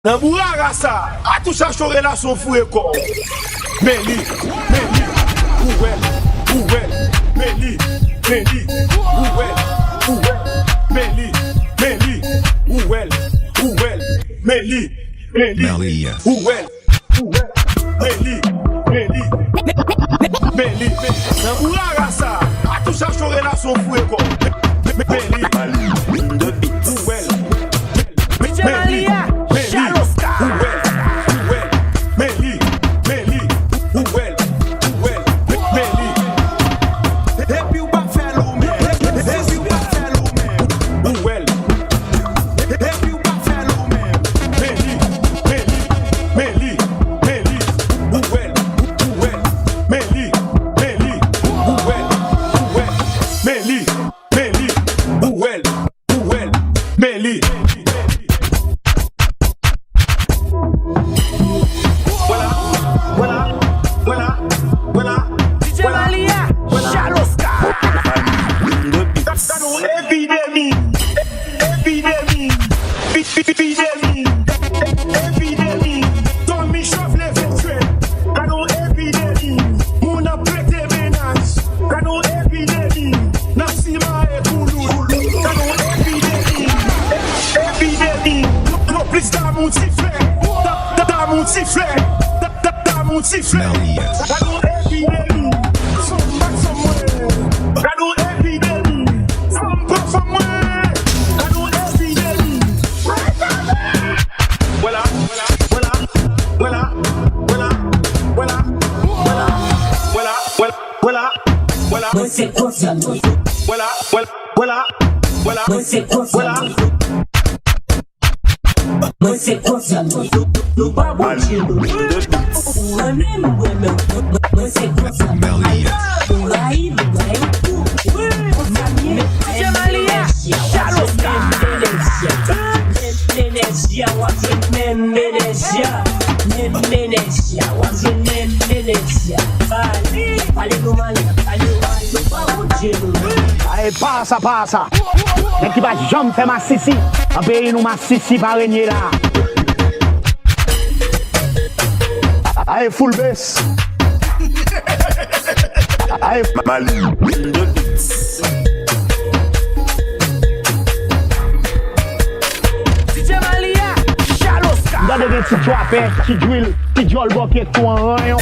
Nan bouraga ça, a tout ça choré là son fou et corps. Meli, ouel, Meli, ouel, Meli, ouel, Meli, ouel, Meli, nan bouraga ça, a tout ça choré là son fou et corps. Meli, ouel, Passa. Nek ki pa jom fè ma sisi. An peyi nou ma sisi pa renye la. Aye full bass. Aye Mali. DJ Malia, Chaloska. Gade gen ti trape, ti drill, ti jol boket tou an ranyon.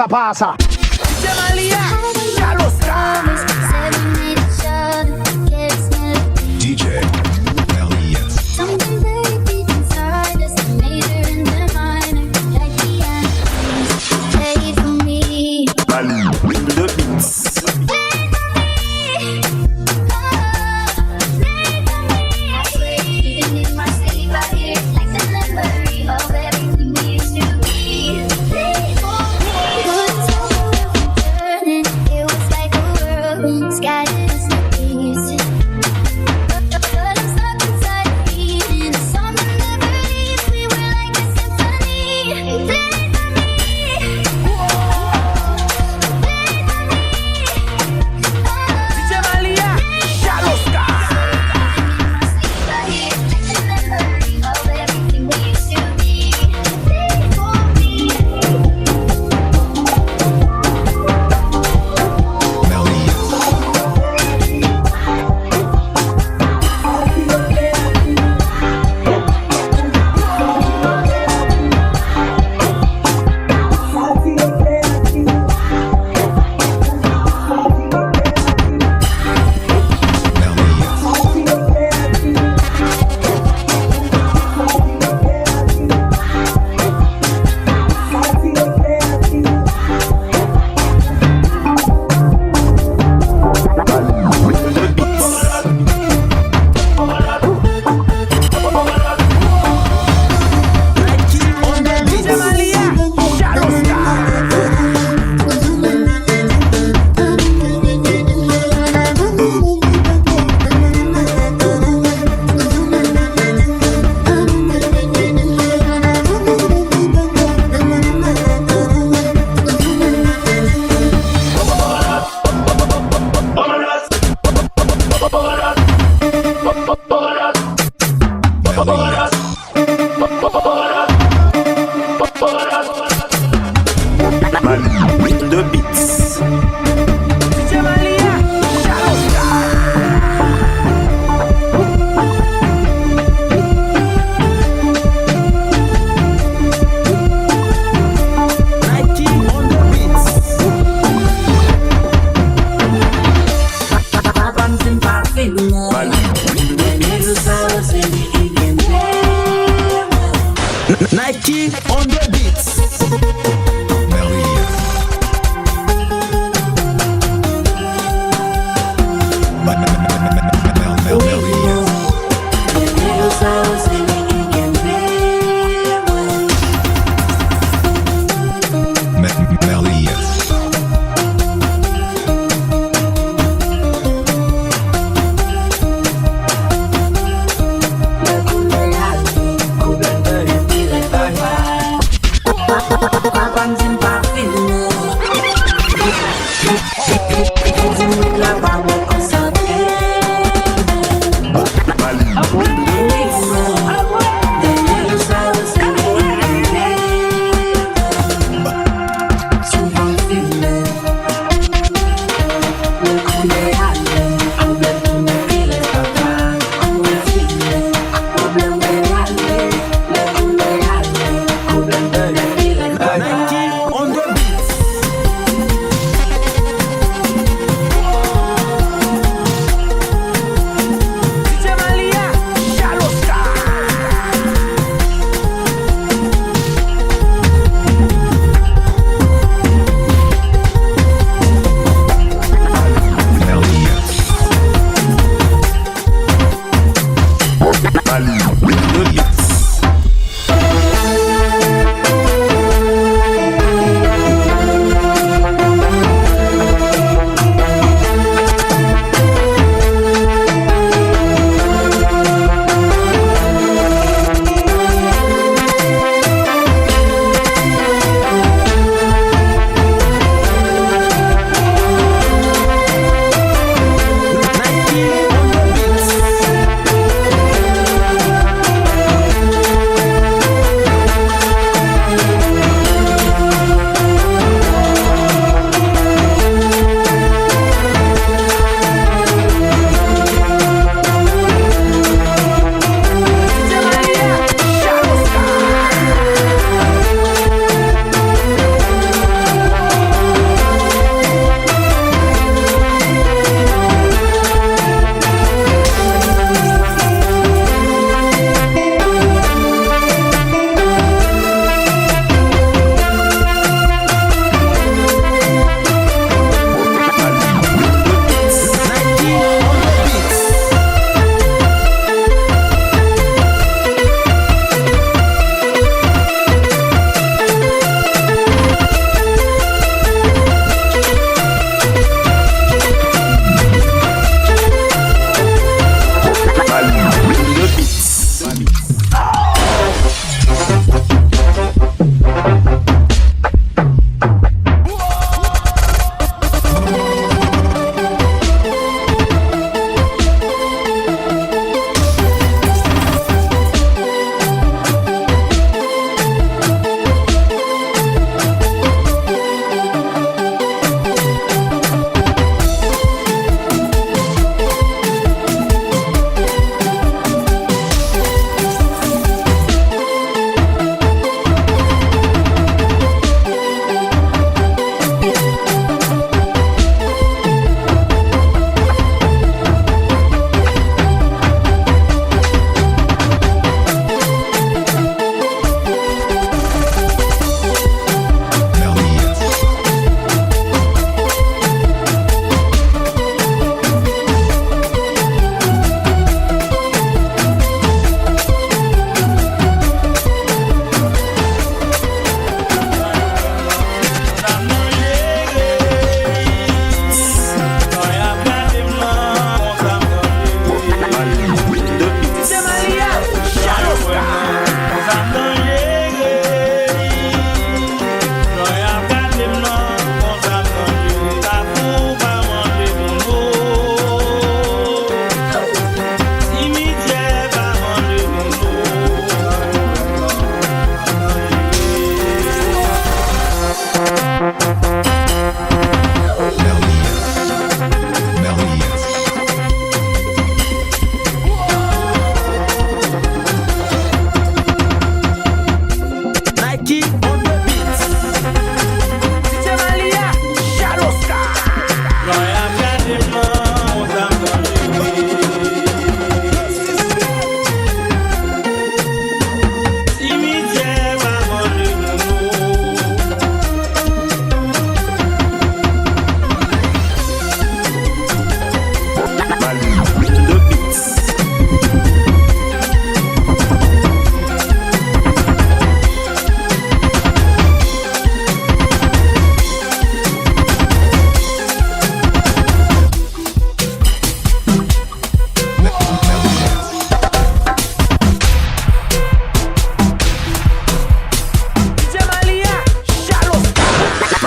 Passa. DJ Malia, Chaloska. DJ Malia. Something very deep inside us, the major and the minor, like the answers. Play for me. The beats. Scattered Problem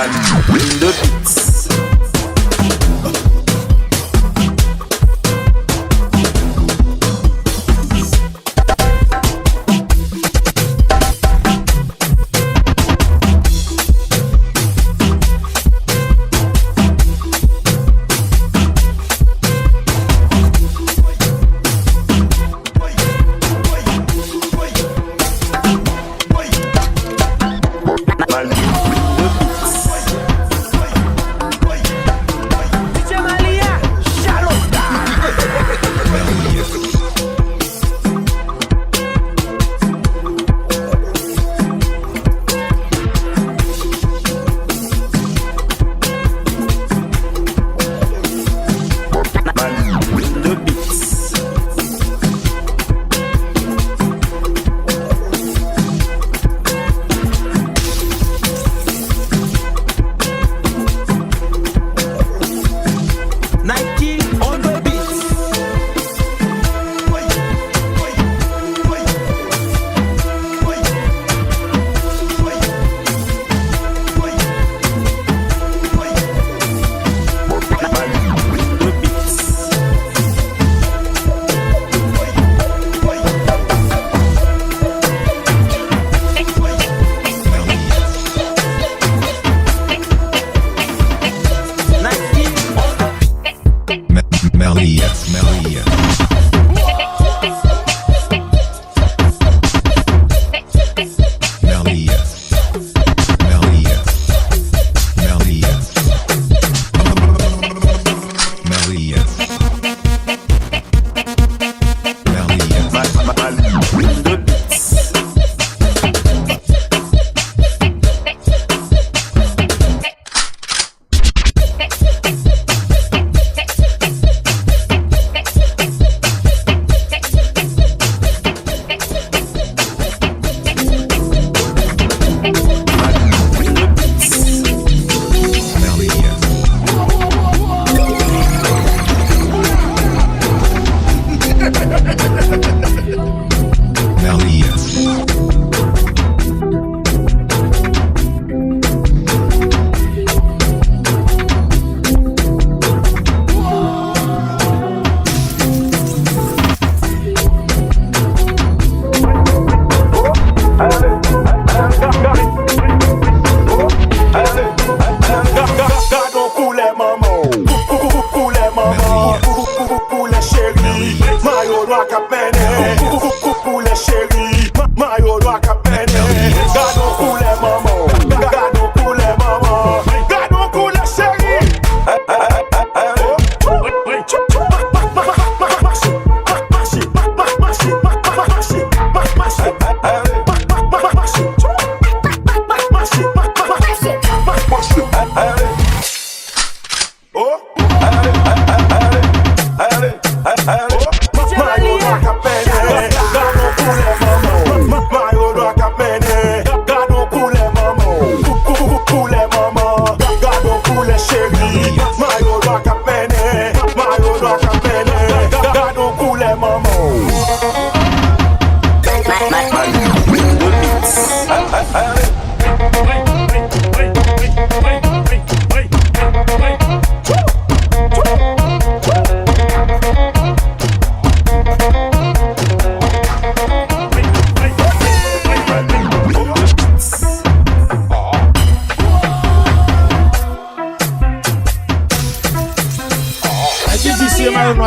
The Beats.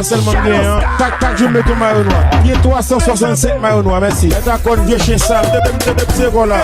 Seulement bien, tac tac, je mets ton maillot noir. Il est 365 maillot noir, merci. D'accord, vieux chien sale, c'est quoi là?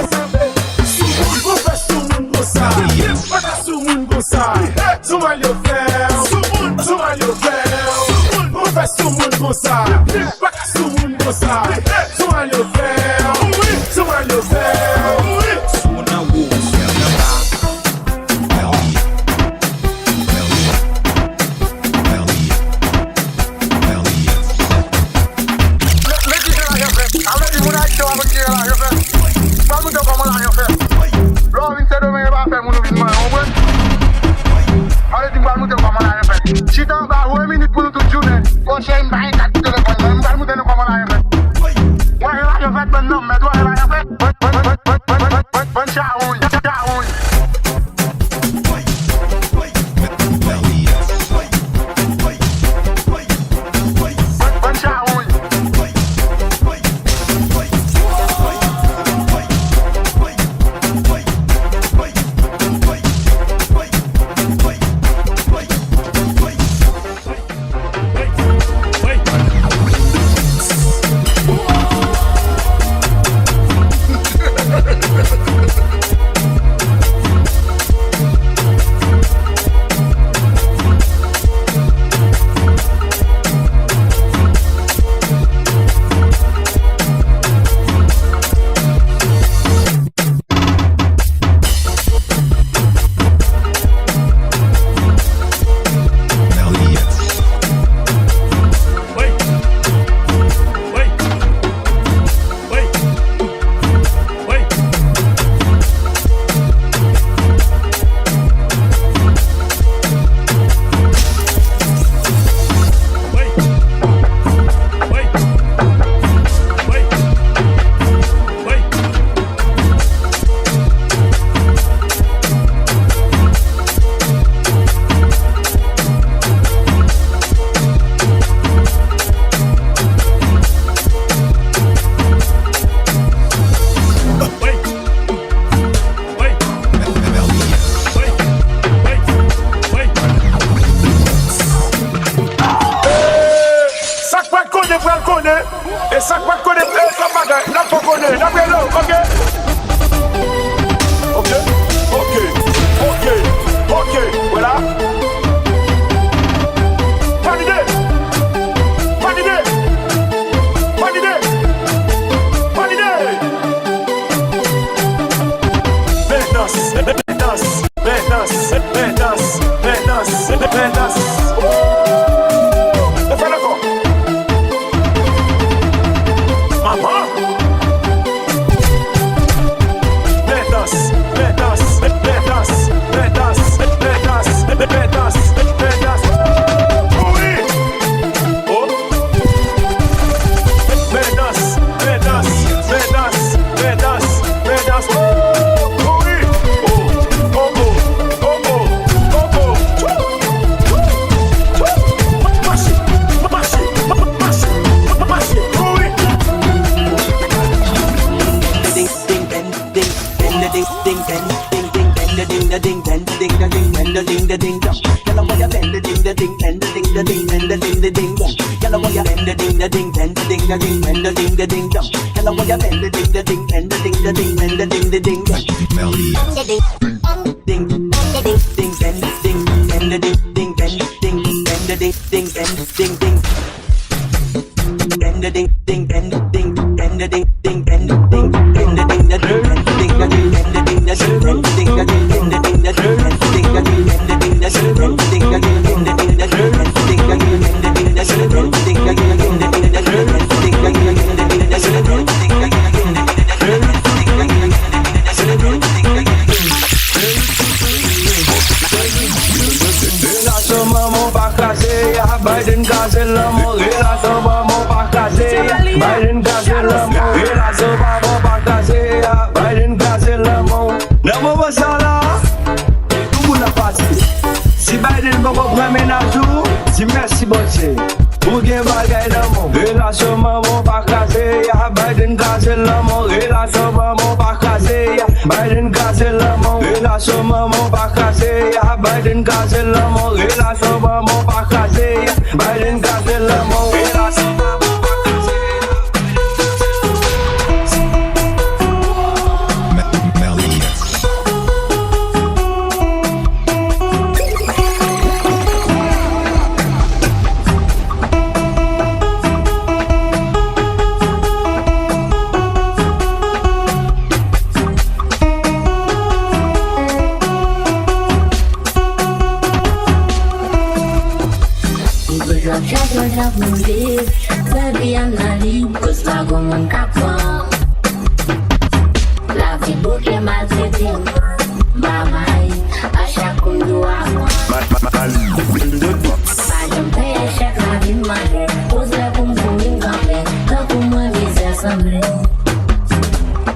ding ding ding ding ding bend the ding the ding bend the ding the ding bend the ding the ding dong. Girl, I want you bend the ding the ding bend the ding the ding bend the ding the ding dong. Girl, I want you bend the ding the ding bend the ding the ding bend the ding the ding dong. Girl, I want you bend the ding the ding bend the ding the ding bend the ding the ding dong. Ding ding ding bend ding bend the ding ding bend ding bend the ding ding bend ding ding bend the ding ding bend ding bend the ding ding bend ding bend the ding the ding bend ding the ding bend the ding the ding bend ding the ding bend the ding the ding bend ding the ding bend the ding the ding bend ding the ding bend the ding the ding bend ding the ding bend the ding the ding bend ding the ding bend the ding the ding bend ding the ding bend the ding the ding bend ding the ding Relação vamos pra caseia, vai dentro casa amor. Relação vamos pra caseia, vai dentro casa amor. Relação vamos pra caseia, vai dentro casa amor. Não vou passar lá, tudo na face. Se vai dentro vou comprar menazul, se mexe você. Porque vai ganhar amor. Relação vamos pra caseia, vai dentro casa amor. Relação vamos pra caseia, vai dentro casa amor. Relação vamos pra caseia, vai dentro casa amor. Relação vamos pra caseia, vai dentro casa amor. Relação vamos pra caseia. Joga no livro, sabia na língua, estrago um capão. Lá vi porque mais cedo, mamãe, acha com do amor. Mas não tem a chegar de mané, os levam com engame, tô com uma visão sombre.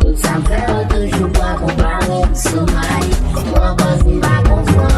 O Samuel do Juba com balão, sumai, uma voz me vai com fome.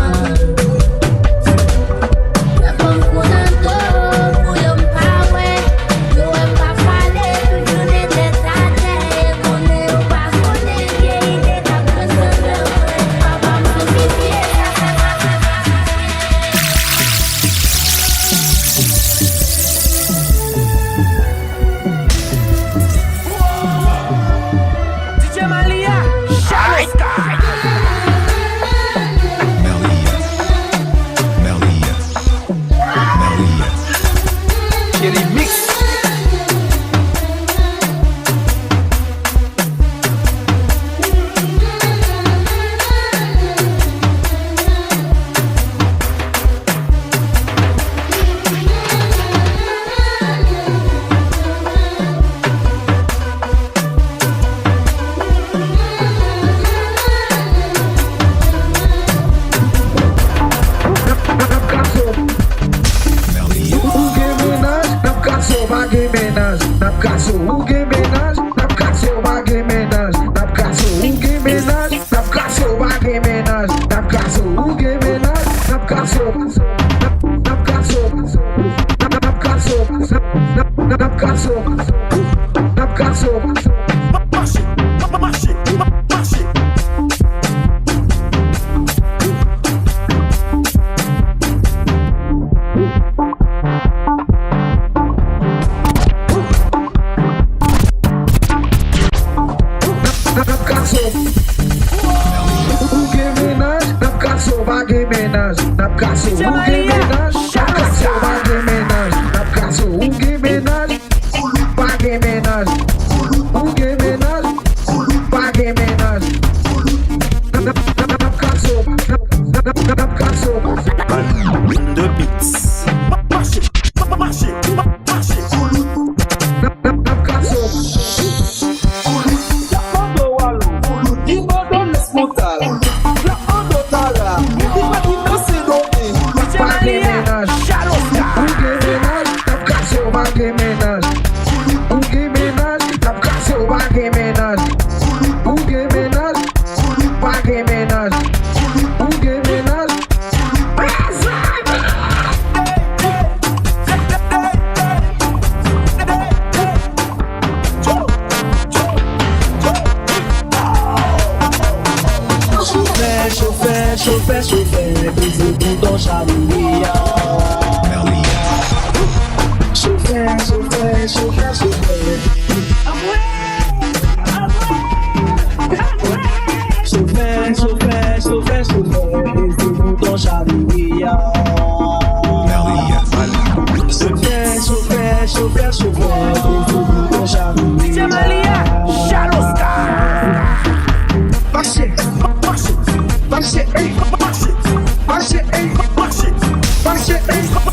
chauffeur, chauffeur, chauffeur, pèse le bouton Charlie. Chauffeur, chauffeur, chauffeur, chauffeur. Chauffeur, chauffeur, chauffeur, chauffeur, pèse le bouton Charlie. Chauffeur, chauffeur, chauffeur, chauffeur, pèse le bouton Charlie. DJ Malia, Jaloska. Marchez, marchez, marchez, marchez, marchez, marchez, marchez, marchez.